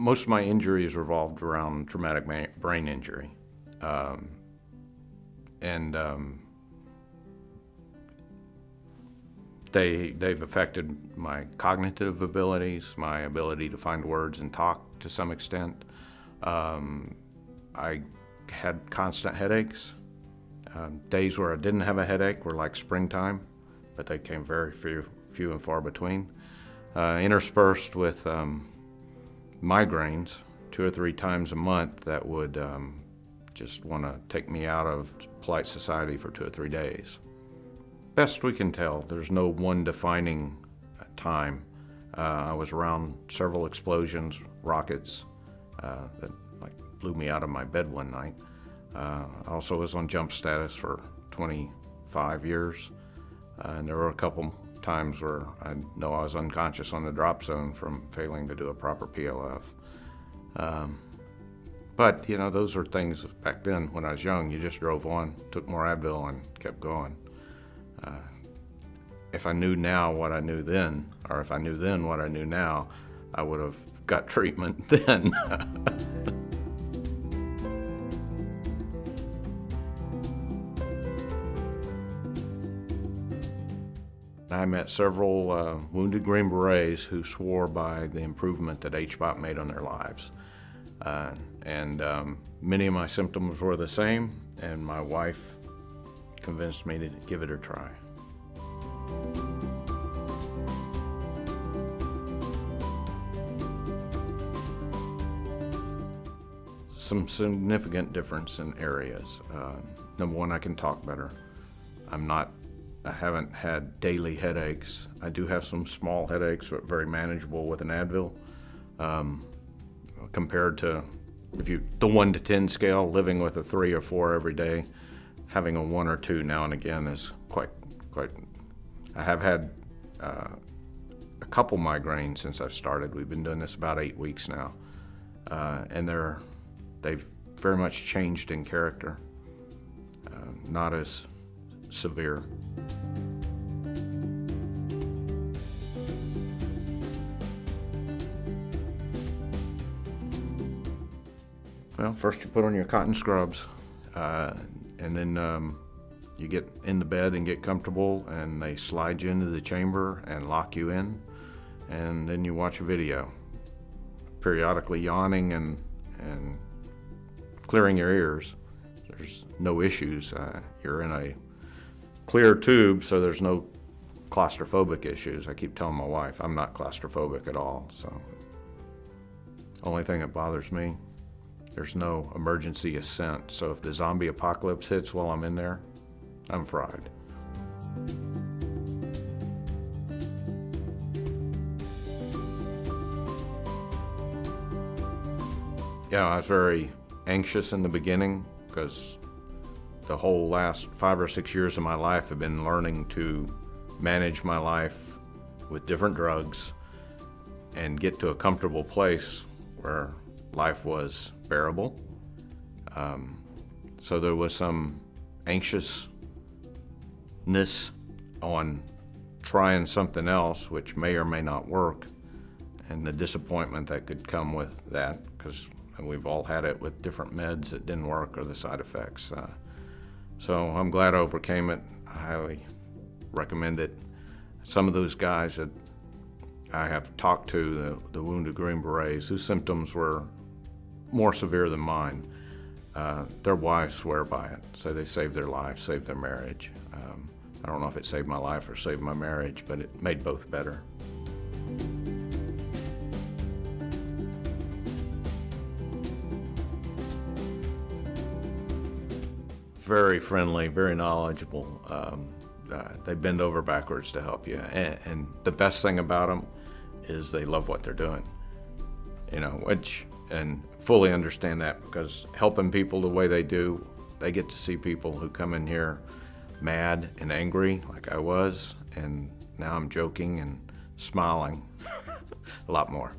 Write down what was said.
Most of my injuries revolved around traumatic brain injury. And they've affected my cognitive abilities, my ability to find words and talk to some extent. I had constant headaches. Days where I didn't have a headache were like springtime, but they came very few and far between. Interspersed with migraines 2 or 3 times a month that would just want to take me out of polite society for 2 or 3 days. Best we can tell, there's no one defining time. I was around several explosions, rockets that like blew me out of my bed one night. I also was on jump status for 25 years, and there were a couple times where I know I was unconscious on the drop zone from failing to do a proper PLF. But you know, those are things back then when I was young. You just drove on, took more Advil, and kept going. If I knew now what I knew then, or if I knew then what I knew now, I would have got treatment then. I met several wounded Green Berets who swore by the improvement that HBOT made on their lives. Many of my symptoms were the same, and my wife convinced me to give it a try. Some significant difference in areas. Number one, I can talk better. I haven't had daily headaches. I do have some small headaches, but very manageable with an Advil. Compared to the 1 to 10 scale, living with a 3 or 4 every day, having a 1 or 2 now and again is quite. I have had a couple migraines since I've started. We've been doing this about 8 weeks now, and they've very much changed in character, not as severe. Well, first you put on your cotton scrubs, and then you get in the bed and get comfortable, and they slide you into the chamber and lock you in, and then you watch a video, periodically yawning and clearing your ears. There's no issues. You're in a clear tube, so there's no claustrophobic issues. I keep telling my wife I'm not claustrophobic at all. So only thing that bothers me, there's no emergency ascent. So if the zombie apocalypse hits while I'm in there, I'm fried. Yeah, I was very anxious in the beginning because the whole last 5 or 6 years of my life have been learning to manage my life with different drugs and get to a comfortable place where life was bearable. So there was some anxiousness on trying something else which may or may not work, and the disappointment that could come with that, because we've all had it with different meds that didn't work or the side effects. So I'm glad I overcame it. I highly recommend it. Some of those guys that I have talked to, the wounded Green Berets, whose symptoms were more severe than mine, their wives swear by it. So they saved their life, saved their marriage. I don't know if it saved my life or saved my marriage, but it made both better. Very friendly, very knowledgeable. They bend over backwards to help you. And the best thing about them is they love what they're doing. And fully understand that, because helping people the way they do, they get to see people who come in here mad and angry like I was, and now I'm joking and smiling a lot more.